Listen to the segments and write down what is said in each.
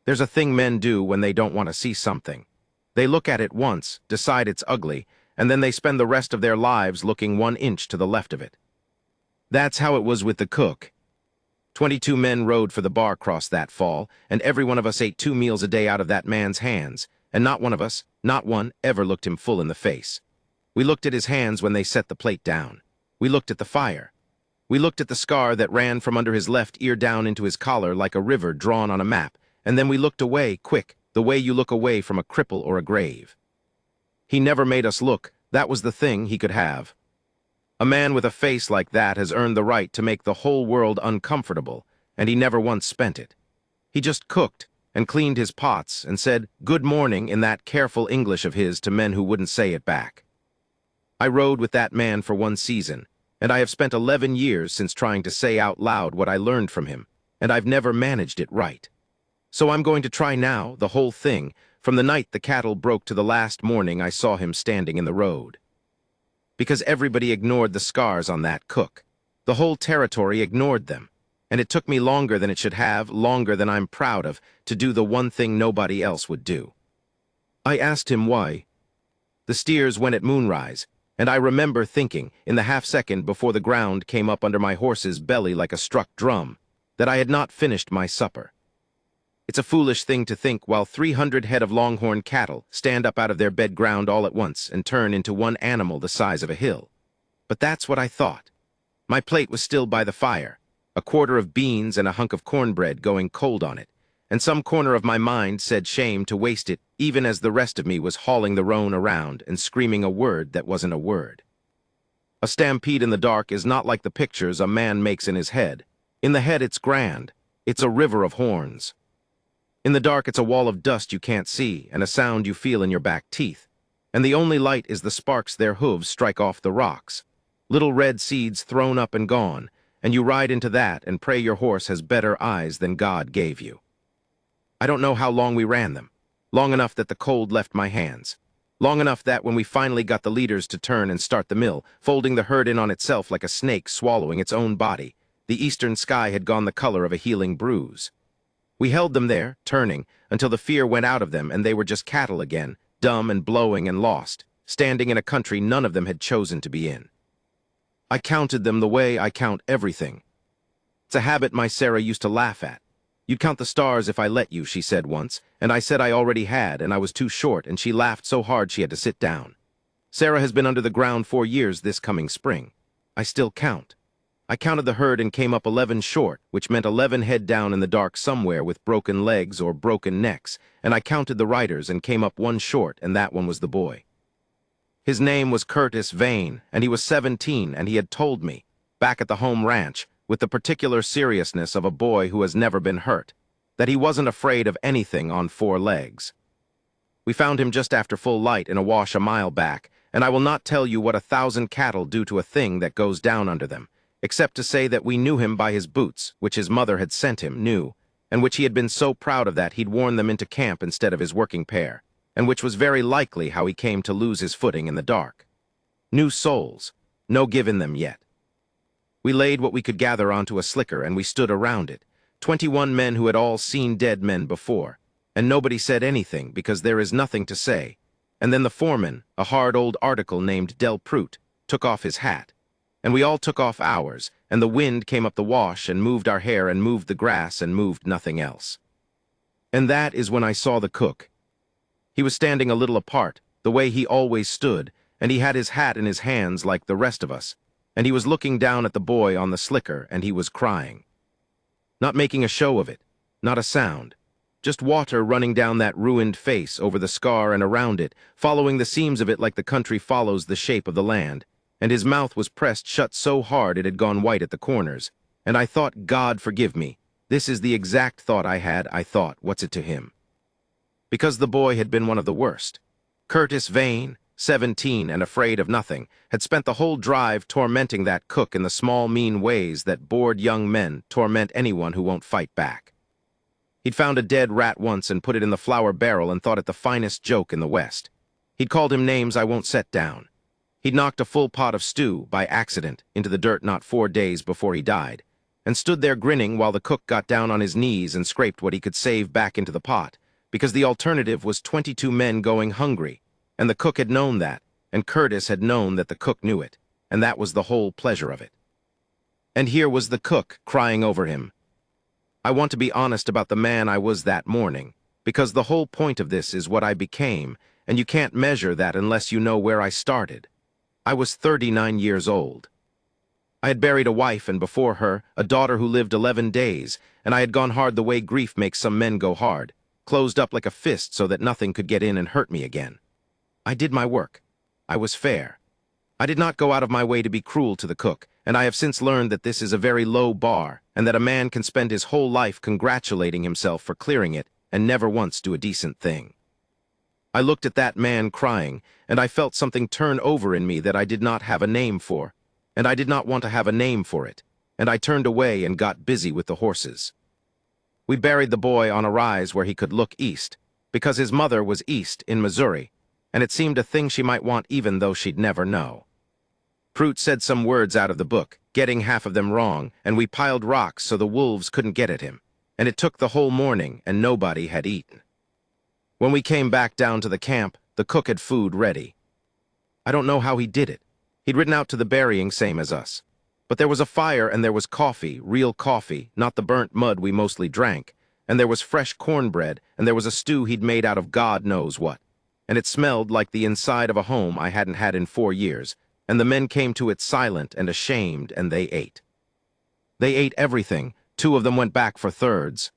There's a thing men do when they don't want to see something. They look at it once, decide it's ugly, and then they spend the rest of their lives looking 1 inch to the left of it. That's how it was with the cook. 22 men rode for the bar cross that fall, and every one of us ate 2 meals a day out of that man's hands, and not one of us, not one, ever looked him full in the face. We looked at his hands when they set the plate down. We looked at the fire. We looked at the scar that ran from under his left ear down into his collar like a river drawn on a map, and then we looked away, quick, the way you look away from a cripple or a grave. He never made us look. That was the thing he could have. A man with a face like that has earned the right to make the whole world uncomfortable, and he never once spent it. He just cooked and cleaned his pots and said good morning in that careful English of his to men who wouldn't say it back. I rode with that man for 1 season, and I have spent 11 years since trying to say out loud what I learned from him, and I've never managed it right. So I'm going to try now, the whole thing, from the night the cattle broke to the last morning I saw him standing in the road. Because everybody ignored the scars on that cook. The whole territory ignored them, and it took me longer than it should have, longer than I'm proud of, to do the one thing nobody else would do. I asked him why. The steers went at moonrise, and I remember thinking, in the half-second before the ground came up under my horse's belly like a struck drum, that I had not finished my supper. It's a foolish thing to think while 300 head of longhorn cattle stand up out of their bed ground all at once and turn into one animal the size of a hill. But that's what I thought. My plate was still by the fire, a quarter of beans and a hunk of cornbread going cold on it, and some corner of my mind said shame to waste it even as the rest of me was hauling the roan around and screaming a word that wasn't a word. A stampede in the dark is not like the pictures a man makes in his head. In the head it's grand. It's a river of horns. In the dark, it's a wall of dust you can't see and a sound you feel in your back teeth. And the only light is the sparks their hooves strike off the rocks. Little red seeds thrown up and gone, and you ride into that and pray your horse has better eyes than God gave you. I don't know how long we ran them. Long enough that the cold left my hands. Long enough that when we finally got the leaders to turn and start the mill, folding the herd in on itself like a snake swallowing its own body, the eastern sky had gone the color of a healing bruise. We held them there, turning, until the fear went out of them and they were just cattle again, dumb and blowing and lost, standing in a country none of them had chosen to be in. I counted them the way I count everything. It's a habit my Sarah used to laugh at. You'd count the stars if I let you, she said once, and I said I already had, and I was too short, and she laughed so hard she had to sit down. Sarah has been under the ground 4 years this coming spring. I still count. I counted the herd and came up 11 short, which meant 11 head down in the dark somewhere with broken legs or broken necks, and I counted the riders and came up 1 short, and that one was the boy. His name was Curtis Vane, and he was 17, and he had told me, back at the home ranch, with the particular seriousness of a boy who has never been hurt, that he wasn't afraid of anything on 4 legs. We found him just after full light in a wash a mile back, and I will not tell you what 1,000 cattle do to a thing that goes down under them, except to say that we knew him by his boots, which his mother had sent him, new, and which he had been so proud of that he'd worn them into camp instead of his working pair, and which was very likely how he came to lose his footing in the dark. New soles, no give in them yet. We laid what we could gather onto a slicker and we stood around it, 21 men who had all seen dead men before, and nobody said anything because there is nothing to say, and then the foreman, a hard old article named Del Prout, took off his hat. And we all took off ours, and the wind came up the wash and moved our hair and moved the grass and moved nothing else. And that is when I saw the cook. He was standing a little apart, the way he always stood, and he had his hat in his hands like the rest of us, and he was looking down at the boy on the slicker, and he was crying. Not making a show of it, not a sound, just water running down that ruined face over the scar and around it, following the seams of it like the country follows the shape of the land. And his mouth was pressed shut so hard it had gone white at the corners, and I thought, God forgive me, this is the exact thought I had. I thought, what's it to him? Because the boy had been one of the worst. Curtis Vane, 17 and afraid of nothing, had spent the whole drive tormenting that cook in the small mean ways that bored young men torment anyone who won't fight back. He'd found a dead rat once and put it in the flour barrel and thought it the finest joke in the West. He'd called him names I won't set down. He'd knocked a full pot of stew, by accident, into the dirt not 4 days before he died, and stood there grinning while the cook got down on his knees and scraped what he could save back into the pot, because the alternative was 22 men going hungry, and the cook had known that, and Curtis had known that the cook knew it, and that was the whole pleasure of it. And here was the cook crying over him. I want to be honest about the man I was that morning, because the whole point of this is what I became, and you can't measure that unless you know where I started. I was 39 years old. I had buried a wife, and before her, a daughter who lived 11 days, and I had gone hard the way grief makes some men go hard, closed up like a fist so that nothing could get in and hurt me again. I did my work. I was fair. I did not go out of my way to be cruel to the cook, and I have since learned that this is a very low bar, and that a man can spend his whole life congratulating himself for clearing it and never once do a decent thing. I looked at that man crying, and I felt something turn over in me that I did not have a name for, and I did not want to have a name for it, and I turned away and got busy with the horses. We buried the boy on a rise where he could look east, because his mother was east in Missouri, and it seemed a thing she might want even though she'd never know. Prout said some words out of the book, getting half of them wrong, and we piled rocks so the wolves couldn't get at him, and it took the whole morning, and nobody had eaten. When we came back down to the camp, the cook had food ready. I don't know how he did it. He'd ridden out to the burying same as us. But there was a fire and there was coffee, real coffee, not the burnt mud we mostly drank, and there was fresh cornbread, and there was a stew he'd made out of God knows what, and it smelled like the inside of a home I hadn't had in 4 years, and the men came to it silent and ashamed, and they ate. They ate everything. 2 of them went back for thirds.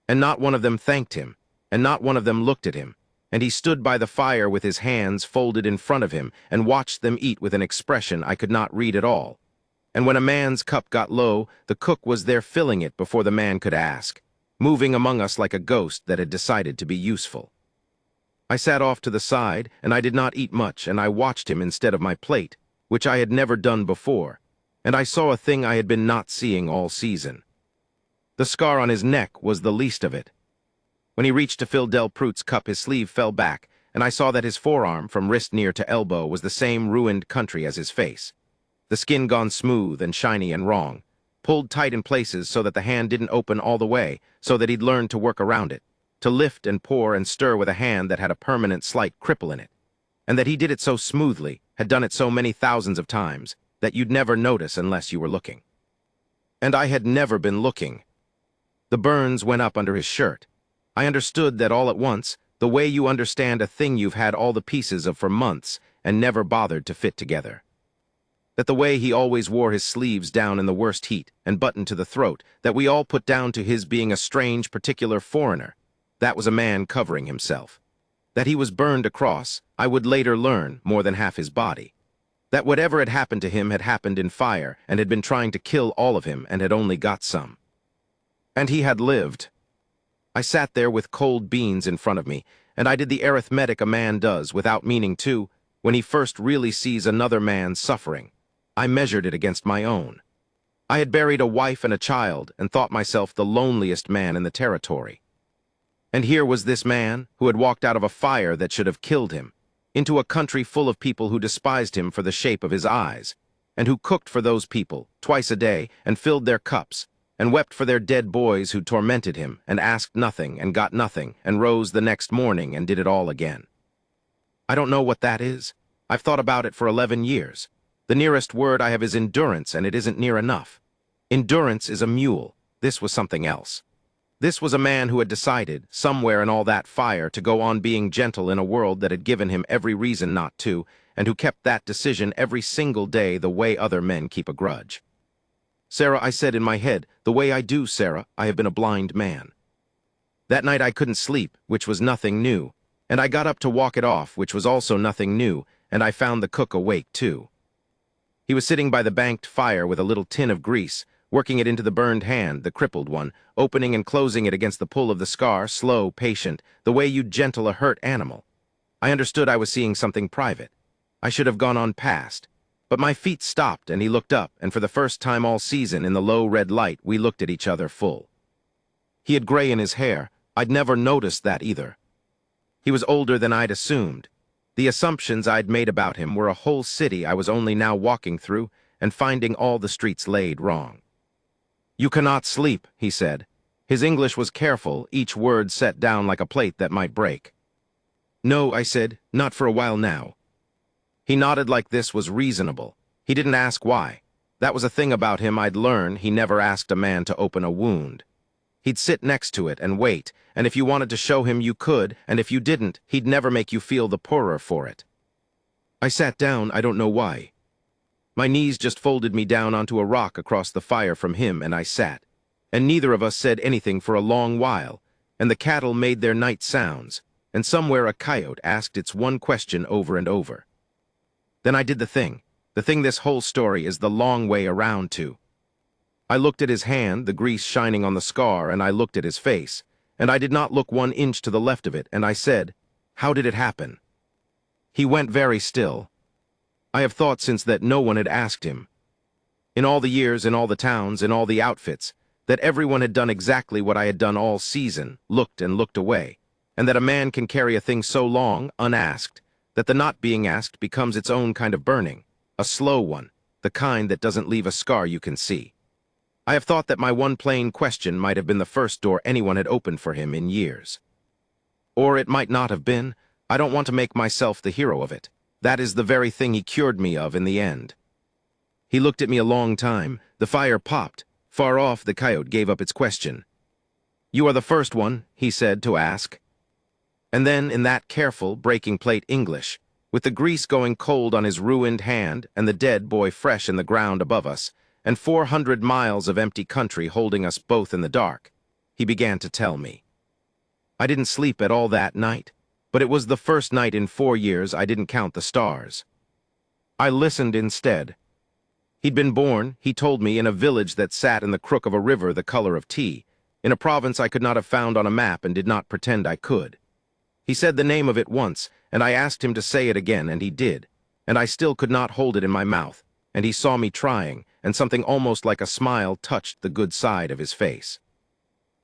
And not one of them thanked him, and not one of them looked at him, and he stood by the fire with his hands folded in front of him and watched them eat with an expression I could not read at all. And when a man's cup got low, the cook was there filling it before the man could ask, moving among us like a ghost that had decided to be useful. I sat off to the side, and I did not eat much, and I watched him instead of my plate, which I had never done before, and I saw a thing I had been not seeing all season. The scar on his neck was the least of it. When he reached to fill Del Prout's cup, his sleeve fell back, and I saw that his forearm, from wrist near to elbow, was the same ruined country as his face. The skin gone smooth and shiny and wrong, pulled tight in places so that the hand didn't open all the way, so that he'd learned to work around it, to lift and pour and stir with a hand that had a permanent slight cripple in it, and that he did it so smoothly, had done it so many thousands of times, that you'd never notice unless you were looking. And I had never been looking. The burns went up under his shirt. I understood that all at once, the way you understand a thing you've had all the pieces of for months and never bothered to fit together. That the way he always wore his sleeves down in the worst heat and buttoned to the throat, that we all put down to his being a strange, particular foreigner, that was a man covering himself. That he was burned across, I would later learn, more than half his body. That whatever had happened to him had happened in fire and had been trying to kill all of him and had only got some. And he had lived. I sat there with cold beans in front of me, and I did the arithmetic a man does, without meaning to, when he first really sees another man suffering. I measured it against my own. I had buried a wife and a child, and thought myself the loneliest man in the territory. And here was this man, who had walked out of a fire that should have killed him, into a country full of people who despised him for the shape of his eyes, and who cooked for those people, twice a day, and filled their cups, and wept for their dead boys who tormented him, and asked nothing, and got nothing, and rose the next morning and did it all again. I don't know what that is. I've thought about it for 11 years. The nearest word I have is endurance, and it isn't near enough. Endurance is a mule. This was something else. This was a man who had decided, somewhere in all that fire, to go on being gentle in a world that had given him every reason not to, and who kept that decision every single day the way other men keep a grudge. Sarah, I said in my head, the way I do, Sarah, I have been a blind man. That night I couldn't sleep, which was nothing new, and I got up to walk it off, which was also nothing new, and I found the cook awake too. He was sitting by the banked fire with a little tin of grease, working it into the burned hand, the crippled one, opening and closing it against the pull of the scar, slow, patient, the way you'd gentle a hurt animal. I understood I was seeing something private. I should have gone on past. But my feet stopped, and he looked up, and for the first time all season, in the low red light, we looked at each other full. He had gray in his hair. I'd never noticed that either. He was older than I'd assumed. The assumptions I'd made about him were a whole city I was only now walking through and finding all the streets laid wrong. You cannot sleep, he said. His English was careful, each word set down like a plate that might break. No, I said, not for a while now. He nodded like this was reasonable. He didn't ask why. That was a thing about him I'd learned. He never asked a man to open a wound. He'd sit next to it and wait, and if you wanted to show him you could, and if you didn't, he'd never make you feel the poorer for it. I sat down, I don't know why. My knees just folded me down onto a rock across the fire from him, and I sat. And neither of us said anything for a long while, and the cattle made their night sounds, and somewhere a coyote asked its one question over and over. Then I did the thing this whole story is the long way around to. I looked at his hand, the grease shining on the scar, and I looked at his face, and I did not look 1 inch to the left of it, and I said, "How did it happen?" He went very still. I have thought since that no one had asked him. In all the years, in all the towns, in all the outfits, that everyone had done exactly what I had done all season, looked and looked away, and that a man can carry a thing so long, unasked, that the not being asked becomes its own kind of burning, a slow one, the kind that doesn't leave a scar you can see. I have thought that my one plain question might have been the first door anyone had opened for him in years. Or it might not have been. I don't want to make myself the hero of it. That is the very thing he cured me of in the end. He looked at me a long time. The fire popped. Far off, the coyote gave up its question. "You are the first one," he said, "to ask." And then, in that careful, breaking plate English, with the grease going cold on his ruined hand and the dead boy fresh in the ground above us, and 400 miles of empty country holding us both in the dark, he began to tell me. I didn't sleep at all that night, but it was the first night in 4 years I didn't count the stars. I listened instead. He'd been born, he told me, in a village that sat in the crook of a river the color of tea, in a province I could not have found on a map and did not pretend I could. He said the name of it once, and I asked him to say it again, and he did, and I still could not hold it in my mouth, and he saw me trying, and something almost like a smile touched the good side of his face.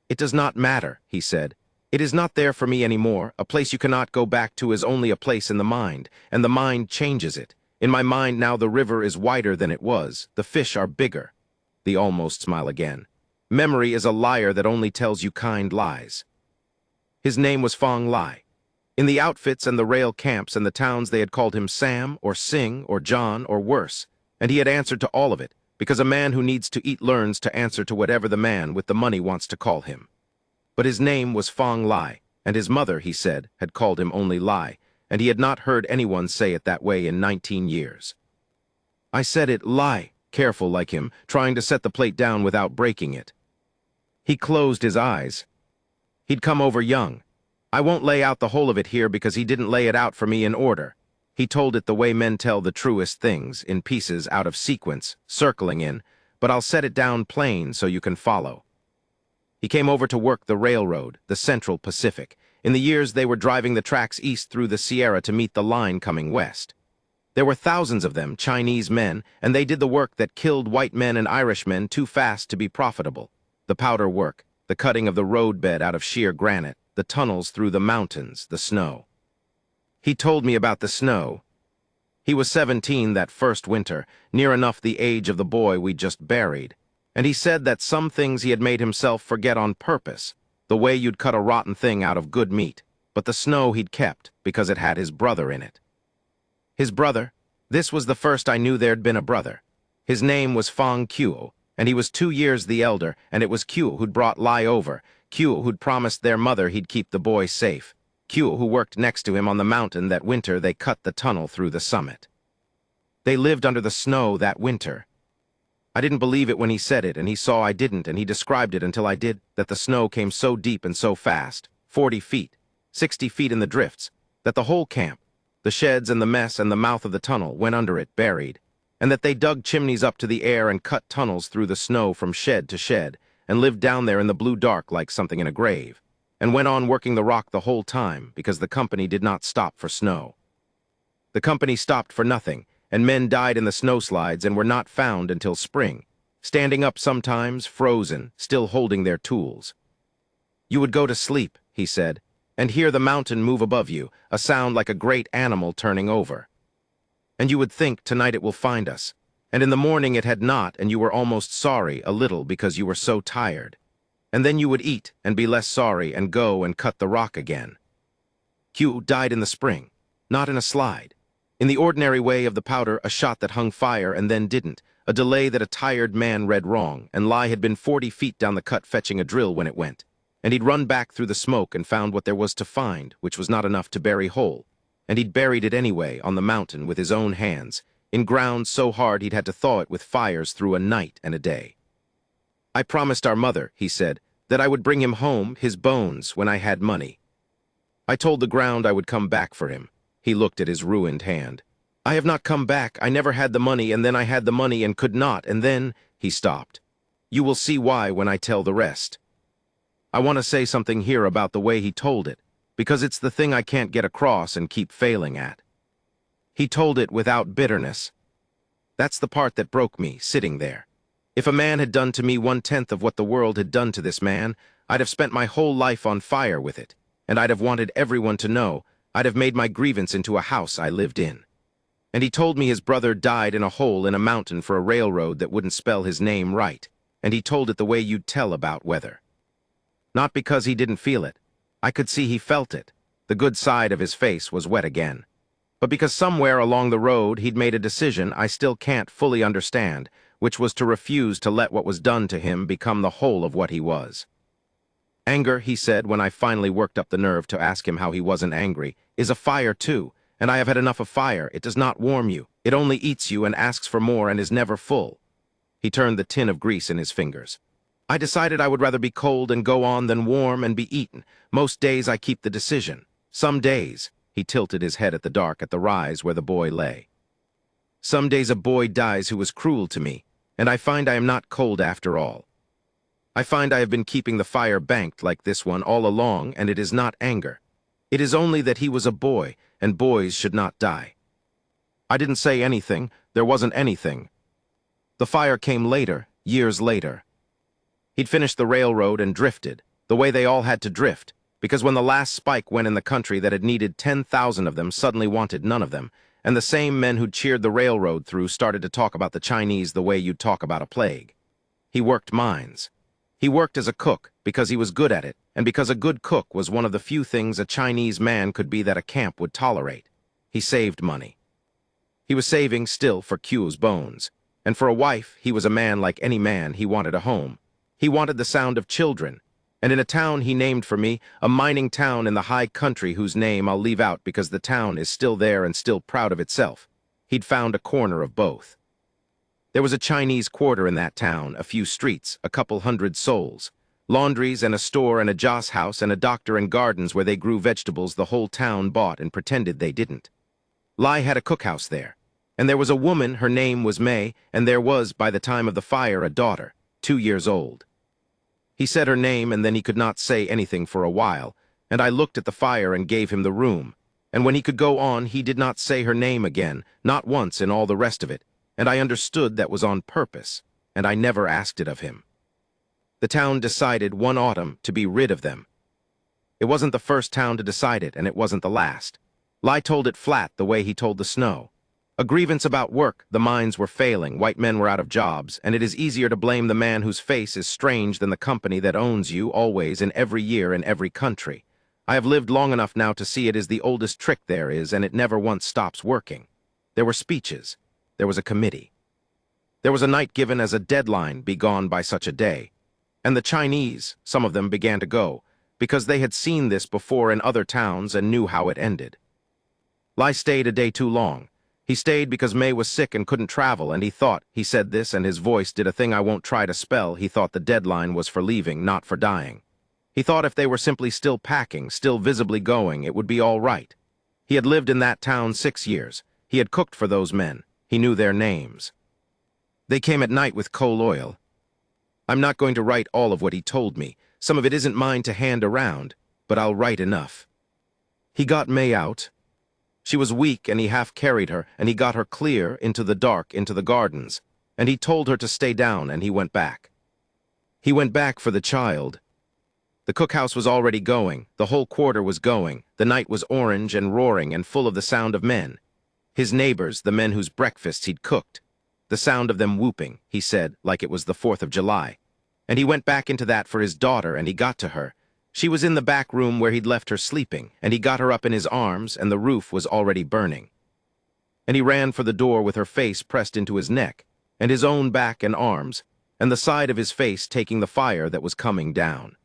"It does not matter," he said. "It is not there for me anymore. A place you cannot go back to is only a place in the mind, and the mind changes it. In my mind now the river is wider than it was. The fish are bigger." The almost smile again. "Memory is a liar that only tells you kind lies." His name was Fong Lai. In the outfits and the rail camps and the towns they had called him Sam or Sing or John or worse, and he had answered to all of it, because a man who needs to eat learns to answer to whatever the man with the money wants to call him. But his name was Fong Lai, and his mother, he said, had called him only Lai, and he had not heard anyone say it that way in 19 years. I said it Lai, careful like him, trying to set the plate down without breaking it. He closed his eyes. He'd come over young. I won't lay out the whole of it here because he didn't lay it out for me in order. He told it the way men tell the truest things, in pieces out of sequence, circling in, but I'll set it down plain so you can follow. He came over to work the railroad, the Central Pacific, in the years they were driving the tracks east through the Sierra to meet the line coming west. There were thousands of them, Chinese men, and they did the work that killed white men and Irishmen too fast to be profitable. The powder work, the cutting of the roadbed out of sheer granite, the tunnels through the mountains, the snow. He told me about the snow. He was 17 that first winter, near enough the age of the boy we just buried, and he said that some things he had made himself forget on purpose, the way you'd cut a rotten thing out of good meat, but the snow he'd kept because it had his brother in it. His brother? This was the first I knew there'd been a brother. His name was Fong Kuo, and he was 2 years the elder, and it was Kuo who'd brought Lai over, Kuo who'd promised their mother he'd keep the boy safe, Kuo who worked next to him on the mountain that winter they cut the tunnel through the summit. They lived under the snow that winter. I didn't believe it when he said it, and he saw I didn't, and he described it until I did, that the snow came so deep and so fast, 40 feet, 60 feet in the drifts, that the whole camp, the sheds and the mess and the mouth of the tunnel, went under it, buried, and that they dug chimneys up to the air and cut tunnels through the snow from shed to shed, and lived down there in the blue dark like something in a grave, and went on working the rock the whole time because the company did not stop for snow. The company stopped for nothing, and men died in the snowslides and were not found until spring, standing up sometimes, frozen, still holding their tools. You would go to sleep, he said, and hear the mountain move above you, a sound like a great animal turning over. And you would think, tonight it will find us. And in the morning it had not, and you were almost sorry a little because you were so tired. And then you would eat and be less sorry and go and cut the rock again. Q died in the spring, not in a slide. In the ordinary way of the powder, a shot that hung fire and then didn't, a delay that a tired man read wrong, and Lai had been 40 feet down the cut fetching a drill when it went. And he'd run back through the smoke and found what there was to find, which was not enough to bury whole. And he'd buried it anyway, on the mountain, with his own hands, in ground so hard he'd had to thaw it with fires through a night and a day. I promised our mother, he said, that I would bring him home, his bones, when I had money. I told the ground I would come back for him. He looked at his ruined hand. I have not come back. I never had the money, and then I had the money and could not, and then he stopped. You will see why when I tell the rest. I want to say something here about the way he told it, because it's the thing I can't get across and keep failing at. He told it without bitterness. That's the part that broke me, sitting there. If a man had done to me 1/10 of what the world had done to this man, I'd have spent my whole life on fire with it, and I'd have wanted everyone to know. I'd have made my grievance into a house I lived in. And he told me his brother died in a hole in a mountain for a railroad that wouldn't spell his name right, and he told it the way you'd tell about weather. Not because he didn't feel it. I could see he felt it. The good side of his face was wet again. But because somewhere along the road he'd made a decision I still can't fully understand, which was to refuse to let what was done to him become the whole of what he was. Anger, he said when I finally worked up the nerve to ask him how he wasn't angry, is a fire too, and I have had enough of fire. It does not warm you. It only eats you and asks for more and is never full. He turned the tin of grease in his fingers. I decided I would rather be cold and go on than warm and be eaten. Most days I keep the decision. Some days, he tilted his head at the dark at the rise where the boy lay. Some days a boy dies who was cruel to me, and I find I am not cold after all. I find I have been keeping the fire banked like this one all along, and it is not anger. It is only that he was a boy, and boys should not die. I didn't say anything. There wasn't anything. The fire came later, years later. He'd finished the railroad and drifted, the way they all had to drift, because when the last spike went in the country that had needed 10,000 of them suddenly wanted none of them, and the same men who'd cheered the railroad through started to talk about the Chinese the way you'd talk about a plague. He worked mines. He worked as a cook because he was good at it, and because a good cook was one of the few things a Chinese man could be that a camp would tolerate. He saved money. He was saving still for Q's bones, and for a wife, he was a man like any man. He wanted a home. He wanted the sound of children, and in a town he named for me, a mining town in the high country whose name I'll leave out because the town is still there and still proud of itself, he'd found a corner of both. There was a Chinese quarter in that town, a few streets, a couple hundred souls, laundries and a store and a joss house and a doctor and gardens where they grew vegetables the whole town bought and pretended they didn't. Lai had a cookhouse there, and there was a woman, her name was May, and there was, by the time of the fire, a daughter, 2 years old. He said her name, and then he could not say anything for a while, and I looked at the fire and gave him the room, and when he could go on, he did not say her name again, not once in all the rest of it, and I understood that was on purpose, and I never asked it of him. The town decided one autumn to be rid of them. It wasn't the first town to decide it, and it wasn't the last. Lai told it flat the way he told the snow. A grievance about work, the mines were failing, white men were out of jobs, and it is easier to blame the man whose face is strange than the company that owns you always in every year in every country. I have lived long enough now to see it is the oldest trick there is, and it never once stops working. There were speeches. There was a committee. There was a night given as a deadline, be gone by such a day. And the Chinese, some of them began to go, because they had seen this before in other towns and knew how it ended. Lai stayed a day too long. He stayed because May was sick and couldn't travel, and he thought, he said this, and his voice did a thing I won't try to spell, he thought the deadline was for leaving, not for dying. He thought if they were simply still packing, still visibly going, it would be all right. He had lived in that town 6 years. He had cooked for those men. He knew their names. They came at night with coal oil. I'm not going to write all of what he told me. Some of it isn't mine to hand around, but I'll write enough. He got May out. She was weak, and he half carried her, and he got her clear into the dark, into the gardens, and he told her to stay down, and he went back. He went back for the child. The cookhouse was already going. The whole quarter was going. The night was orange and roaring and full of the sound of men. His neighbors, the men whose breakfasts he'd cooked. the sound of them whooping, he said, like it was the 4th of July. And he went back into that for his daughter, and he got to her. She was in the back room where he'd left her sleeping, and he got her up in his arms, and the roof was already burning. And he ran for the door with her face pressed into his neck, and his own back and arms, and the side of his face taking the fire that was coming down.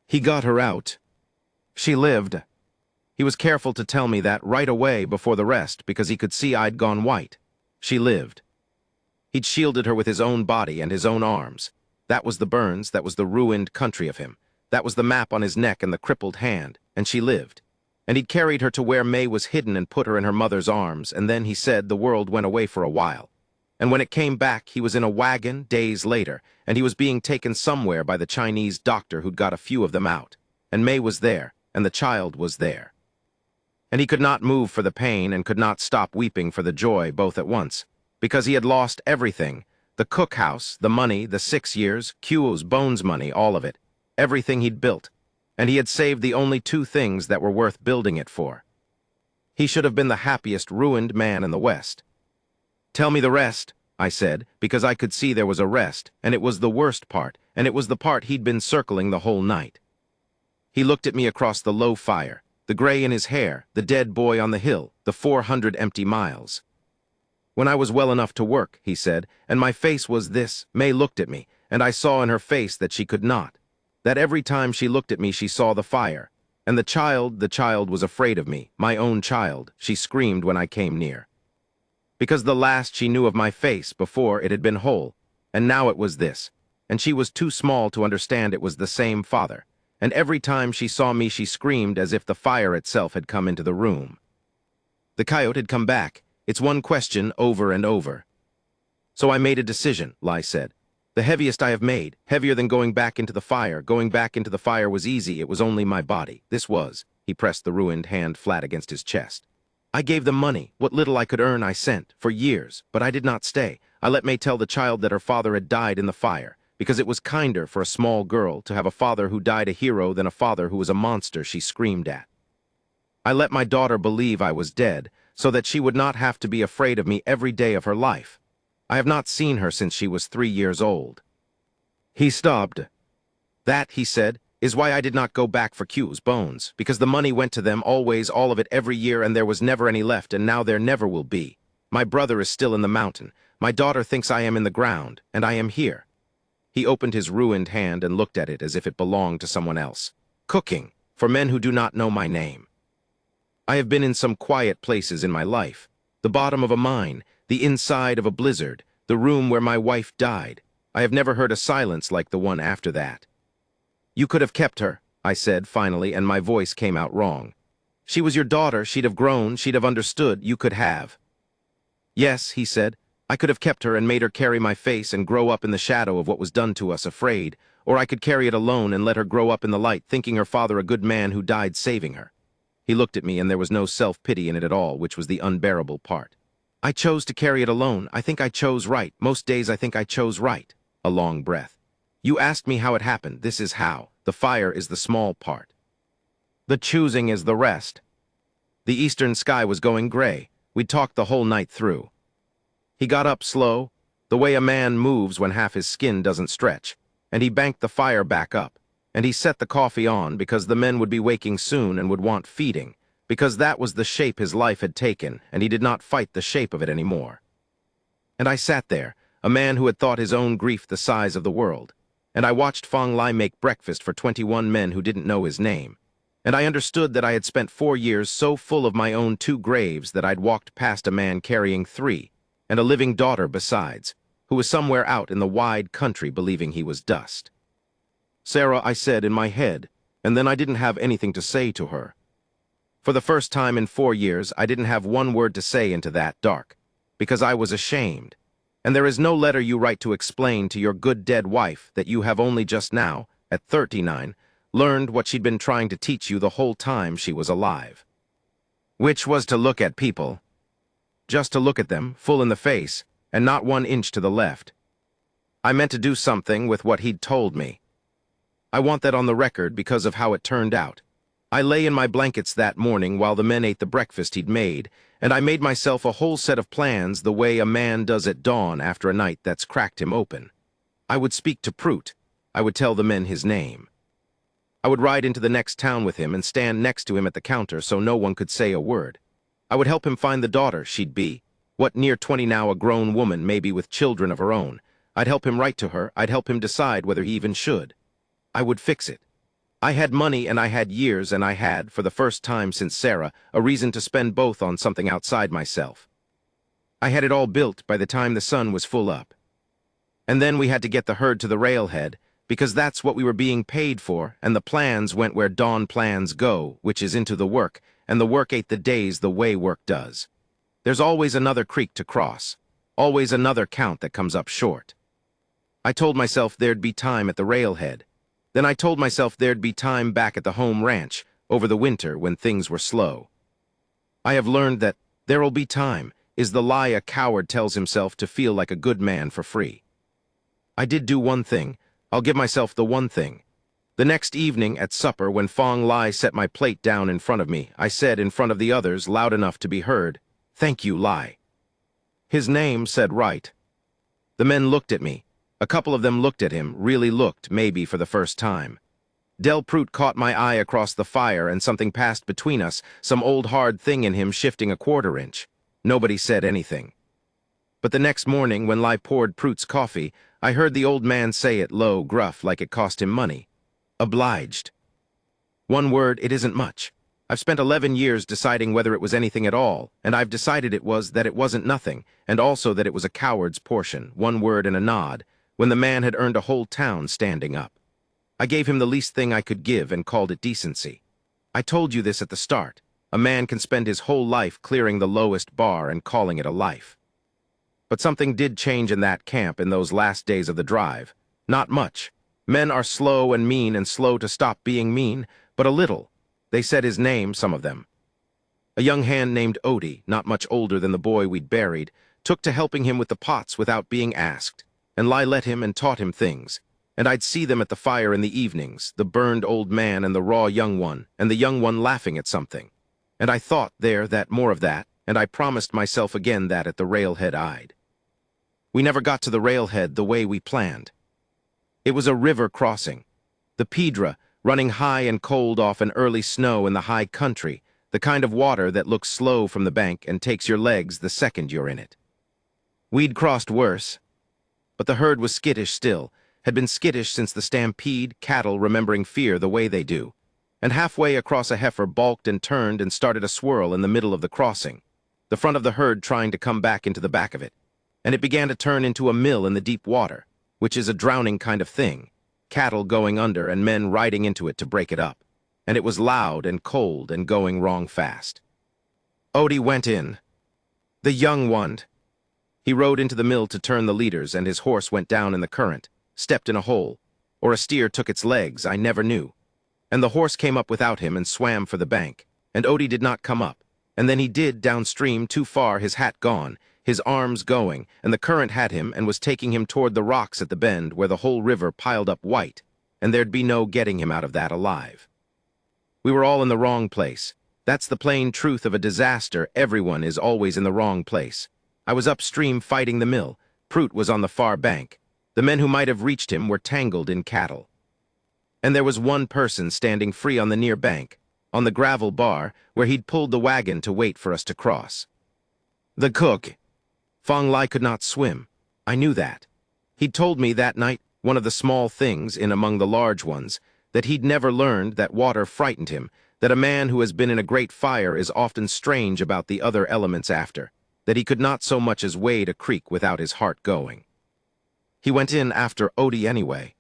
He got her out. She lived. He was careful to tell me that right away before the rest because he could see I'd gone white. She lived. He'd shielded her with his own body and his own arms. That was the burns, that was the ruined country of him. That was the map on his neck and the crippled hand, and she lived. And he'd carried her to where May was hidden and put her in her mother's arms, and then, he said, the world went away for a while. And when it came back, he was in a wagon days later, and he was being taken somewhere by the Chinese doctor who'd got a few of them out. And May was there, and the child was there. And he could not move for the pain and could not stop weeping for the joy both at once, because he had lost everything, the cookhouse, the money, the 6 years, Q's Bones money, all of it, everything he'd built, and he had saved the only 2 things that were worth building it for. He should have been the happiest ruined man in the West. Tell me the rest, I said, because I could see there was a rest, and it was the worst part, and it was the part he'd been circling the whole night. He looked at me across the low fire, the gray in his hair, the dead boy on the hill, the 400 empty miles. When I was well enough to work, he said, and my face was this, May looked at me, and I saw in her face that she could not. That every time she looked at me she saw the fire. And the child was afraid of me, my own child, she screamed when I came near. Because the last she knew of my face before it had been whole, and now it was this, and she was too small to understand it was the same father. And every time she saw me she screamed as if the fire itself had come into the room. The coyote had come back. It's one question over and over. So I made a decision, Lai said. The heaviest I have made, heavier than going back into the fire. Going back into the fire was easy, it was only my body. This was, he pressed the ruined hand flat against his chest. I gave them money, what little I could earn I sent, for years, but I did not stay. I let May tell the child that her father had died in the fire, because it was kinder for a small girl to have a father who died a hero than a father who was a monster she screamed at. I let my daughter believe I was dead, so that she would not have to be afraid of me every day of her life. I have not seen her since she was 3 years old. He stopped. That, he said, is why I did not go back for Q's Bones, because the money went to them always, all of it every year, and there was never any left, and now there never will be. My brother is still in the mountain. My daughter thinks I am in the ground, and I am here. He opened his ruined hand and looked at it as if it belonged to someone else. Cooking, for men who do not know my name. I have been in some quiet places in my life. The bottom of a mine, the inside of a blizzard, the room where my wife died. I have never heard a silence like the one after that. You could have kept her, I said finally, and my voice came out wrong. She was your daughter, she'd have grown, she'd have understood, you could have. Yes, he said, I could have kept her and made her carry my face and grow up in the shadow of what was done to us, afraid, or I could carry it alone and let her grow up in the light, thinking her father a good man who died saving her. He looked at me and there was no self-pity in it at all, which was the unbearable part. I chose to carry it alone. I think I chose right. Most days I think I chose right. A long breath. You asked me how it happened. This is how. The fire is the small part. The choosing is the rest. The eastern sky was going gray. We'd talked the whole night through. He got up slow, the way a man moves when half his skin doesn't stretch, and he banked the fire back up, and he set the coffee on because the men would be waking soon and would want feeding, because that was the shape his life had taken, and he did not fight the shape of it anymore. And I sat there, a man who had thought his own grief the size of the world, and I watched Fong Lai make breakfast for 21 men who didn't know his name, and I understood that I had spent 4 years so full of my own 2 graves that I'd walked past a man carrying 3, and a living daughter besides, who was somewhere out in the wide country believing he was dust. Sarah, I said in my head, and then I didn't have anything to say to her. For the first time in 4 years, I didn't have one word to say into that dark, because I was ashamed. And there is no letter you write to explain to your good dead wife that you have only just now, at 39, learned what she'd been trying to teach you the whole time she was alive. Which was to look at people. Just to look at them, full in the face, and not 1 inch to the left. I meant to do something with what he'd told me. I want that on the record because of how it turned out. I lay in my blankets that morning while the men ate the breakfast he'd made, and I made myself a whole set of plans the way a man does at dawn after a night that's cracked him open. I would speak to Prout. I would tell the men his name. I would ride into the next town with him and stand next to him at the counter so no one could say a word. I would help him find the daughter she'd be. What, near 20 now, a grown woman, maybe with children of her own. I'd help him write to her. I'd help him decide whether he even should. I would fix it. I had money and I had years, and I had, for the first time since Sarah, a reason to spend both on something outside myself. I had it all built by the time the sun was full up. And then we had to get the herd to the railhead, because that's what we were being paid for, and the plans went where dawn plans go, which is into the work, and the work ate the days the way work does. There's always another creek to cross, always another count that comes up short. I told myself there'd be time at the railhead. Then I told myself there'd be time back at the home ranch, over the winter when things were slow. I have learned that there'll be time is the lie a coward tells himself to feel like a good man for free. I did do one thing. I'll give myself the one thing. The next evening at supper, when Fong Lai set my plate down in front of me, I said in front of the others, loud enough to be heard, "Thank you, Lai." His name said right. The men looked at me. A couple of them looked at him, really looked, maybe for the first time. Del Prout caught my eye across the fire, and something passed between us, some old hard thing in him shifting a quarter-inch. Nobody said anything. But the next morning, when Lai poured Prout's coffee, I heard the old man say it low, gruff, like it cost him money. Obliged. One word, it isn't much. I've spent 11 years deciding whether it was anything at all, and I've decided it was that it wasn't nothing, and also that it was a coward's portion, one word and a nod, when the man had earned a whole town standing up. I gave him the least thing I could give and called it decency. I told you this at the start. A man can spend his whole life clearing the lowest bar and calling it a life. But something did change in that camp in those last days of the drive. Not much. Men are slow and mean and slow to stop being mean, but a little. They said his name, some of them. A young hand named Odie, not much older than the boy we'd buried, took to helping him with the pots without being asked, and Lai let him and taught him things. And I'd see them at the fire in the evenings, the burned old man and the raw young one, and the young one laughing at something. And I thought there that more of that, and I promised myself again that at the railhead I'd. We never got to the railhead the way we planned. It was a river crossing. The Pedra, running high and cold off an early snow in the high country, the kind of water that looks slow from the bank and takes your legs the second you're in it. We'd crossed worse, but the herd was skittish still, had been skittish since the stampede, cattle remembering fear the way they do, and halfway across a heifer balked and turned and started a swirl in the middle of the crossing, the front of the herd trying to come back into the back of it, and it began to turn into a mill in the deep water, which is a drowning kind of thing, cattle going under and men riding into it to break it up, and it was loud and cold and going wrong fast. Odie went in. The young one. He rode into the mill to turn the leaders, and his horse went down in the current, stepped in a hole, or a steer took its legs, I never knew. And the horse came up without him and swam for the bank, and Odie did not come up, and then he did downstream too far, his hat gone, his arms going, and the current had him and was taking him toward the rocks at the bend where the whole river piled up white, and there'd be no getting him out of that alive. We were all in the wrong place. That's the plain truth of a disaster. Everyone is always in the wrong place. I was upstream fighting the mill. Prout was on the far bank. The men who might have reached him were tangled in cattle. And there was one person standing free on the near bank, on the gravel bar where he'd pulled the wagon to wait for us to cross. The cook. Fong Lai could not swim. I knew that. He'd told me that night, one of the small things in among the large ones, that he'd never learned that water frightened him, that a man who has been in a great fire is often strange about the other elements after, that he could not so much as wade a creek without his heart going. He went in after Odie anyway.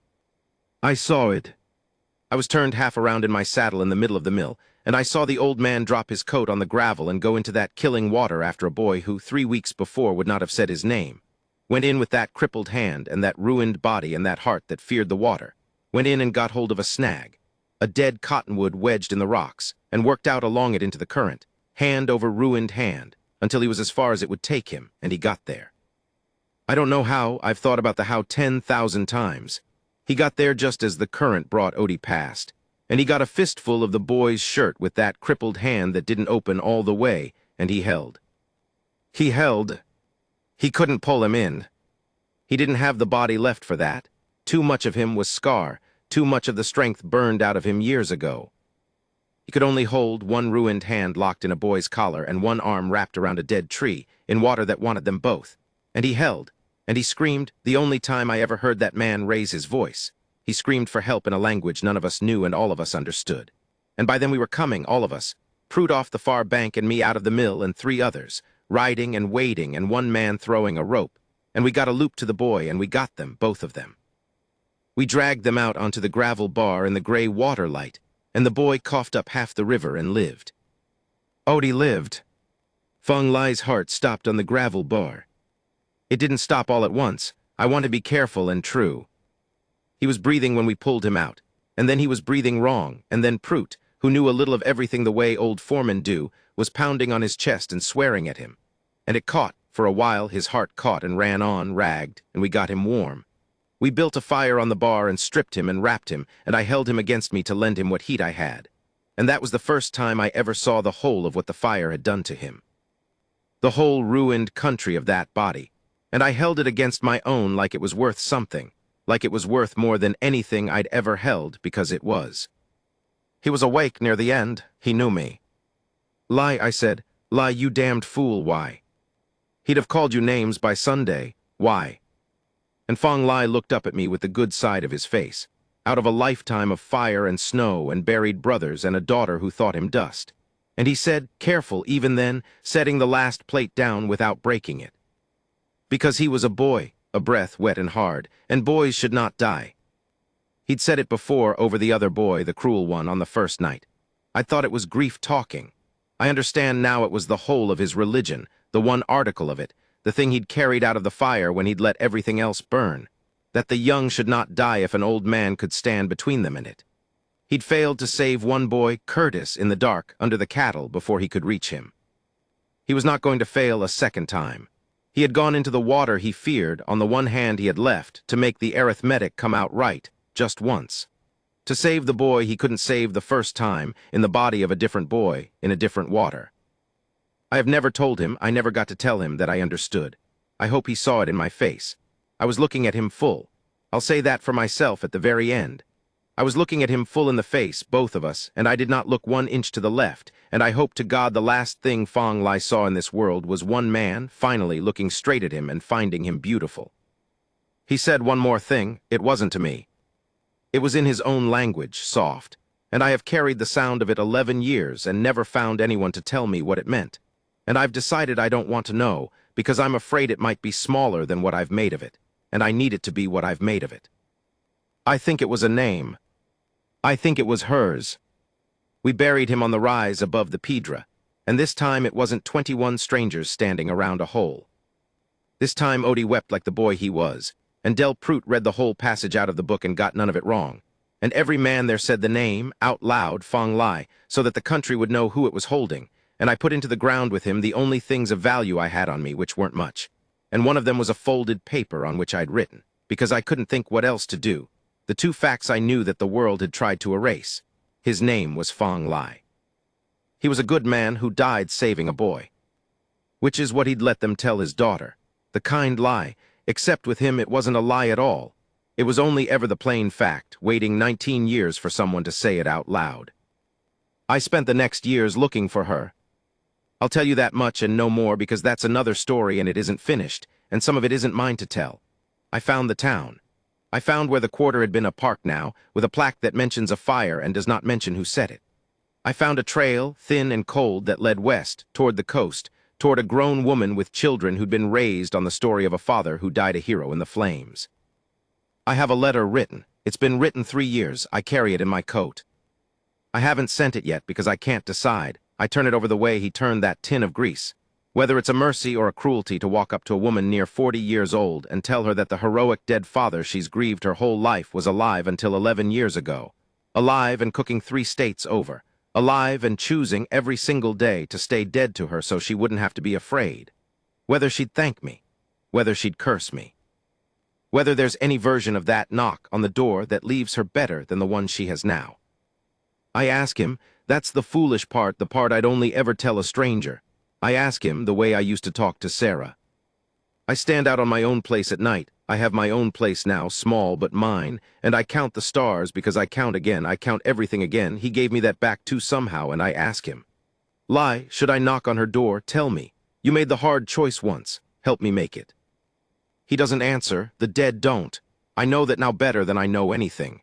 I saw it. I was turned half around in my saddle in the middle of the mill, and I saw the old man drop his coat on the gravel and go into that killing water after a boy who 3 weeks before would not have said his name. Went in with that crippled hand and that ruined body and that heart that feared the water. Went in and got hold of a snag, a dead cottonwood wedged in the rocks, and worked out along it into the current, hand over ruined hand, until he was as far as it would take him, and he got there. I don't know how. I've thought about the how 10,000 times. He got there just as the current brought Odie past. and he got a fistful of the boy's shirt with that crippled hand that didn't open all the way, and he held. He held. He couldn't pull him in. He didn't have the body left for that. Too much of him was scar, too much of the strength burned out of him years ago. He could only hold one ruined hand locked in a boy's collar and one arm wrapped around a dead tree, in water that wanted them both. And he held, and he screamed, the only time I ever heard that man raise his voice. He screamed for help in a language none of us knew and all of us understood. And by then we were coming, all of us, Prude off the far bank and me out of the mill and 3 others, riding and wading and one man throwing a rope. And we got a loop to the boy and we got them, both of them. We dragged them out onto the gravel bar in the gray water light, and the boy coughed up half the river and lived. Odie lived. Fong Lai's heart stopped on the gravel bar. It didn't stop all at once. I want to be careful and true. He was breathing when we pulled him out, and then he was breathing wrong, and then Prout, who knew a little of everything the way old foremen do, was pounding on his chest and swearing at him. And it caught. For a while his heart caught and ran on, ragged, and we got him warm. We built a fire on the bar and stripped him and wrapped him, and I held him against me to lend him what heat I had. And that was the first time I ever saw the whole of what the fire had done to him. The whole ruined country of that body. And I held it against my own like it was worth something, like it was worth more than anything I'd ever held, because it was. He was awake near the end. He knew me. Lie, I said. Lie, you damned fool, why? He'd have called you names by Sunday. Why? And Fong Lai looked up at me with the good side of his face, out of a lifetime of fire and snow and buried brothers and a daughter who thought him dust. And he said, careful even then, setting the last plate down without breaking it. Because he was a boy, a breath wet and hard, and boys should not die. He'd said it before over the other boy, the cruel one, on the first night. I thought it was grief talking. I understand now it was the whole of his religion, the one article of it, the thing he'd carried out of the fire when he'd let everything else burn, that the young should not die if an old man could stand between them in it. He'd failed to save one boy, Curtis, in the dark, under the cattle, before he could reach him. He was not going to fail a second time. He had gone into the water he feared, on the one hand he had left, to make the arithmetic come out right, just once. To save the boy he couldn't save the first time, in the body of a different boy, in a different water. I have never told him, I never got to tell him that I understood. I hope he saw it in my face. I was looking at him full. I'll say that for myself at the very end. I was looking at him full in the face, both of us, and I did not look 1 inch to the left, and I hope to God the last thing Fong Lai saw in this world was one man, finally looking straight at him and finding him beautiful. He said one more thing. It wasn't to me. It was in his own language, soft, and I have carried the sound of it 11 years and never found anyone to tell me what it meant. And I've decided I don't want to know, because I'm afraid it might be smaller than what I've made of it, and I need it to be what I've made of it. I think it was a name. I think it was hers. We buried him on the rise above the Pedra, and this time it wasn't 21 strangers standing around a hole. This time Odie wept like the boy he was, and Del Prout read the whole passage out of the book and got none of it wrong. And every man there said the name, out loud, Fong Lai, so that the country would know who it was holding. And I put into the ground with him the only things of value I had on me, which weren't much. And one of them was a folded paper on which I'd written, because I couldn't think what else to do. The 2 facts I knew that the world had tried to erase. His name was Fong Lai. He was a good man who died saving a boy. Which is what he'd let them tell his daughter. The kind lie, except with him it wasn't a lie at all. It was only ever the plain fact, waiting 19 years for someone to say it out loud. I spent the next years looking for her. I'll tell you that much and no more because that's another story and it isn't finished, and some of it isn't mine to tell. I found the town. I found where the quarter had been a park now, with a plaque that mentions a fire and does not mention who set it. I found a trail, thin and cold, that led west, toward the coast, toward a grown woman with children who'd been raised on the story of a father who died a hero in the flames. I have a letter written. It's been written 3 years. I carry it in my coat. I haven't sent it yet because I can't decide. I turn it over the way he turned that tin of grease. Whether it's a mercy or a cruelty to walk up to a woman near 40 years old and tell her that the heroic dead father she's grieved her whole life was alive until 11 years ago. Alive and cooking 3 states over. Alive and choosing every single day to stay dead to her so she wouldn't have to be afraid. Whether she'd thank me. Whether she'd curse me. Whether there's any version of that knock on the door that leaves her better than the one she has now. I ask him, that's the foolish part, the part I'd only ever tell a stranger. I ask him the way I used to talk to Sarah. I stand out on my own place at night. I have my own place now, small but mine, and I count the stars because I count again, I count everything again. He gave me that back too somehow, and I ask him. Lie, should I knock on her door? Tell me. You made the hard choice once. Help me make it. He doesn't answer. The dead don't. I know that now better than I know anything.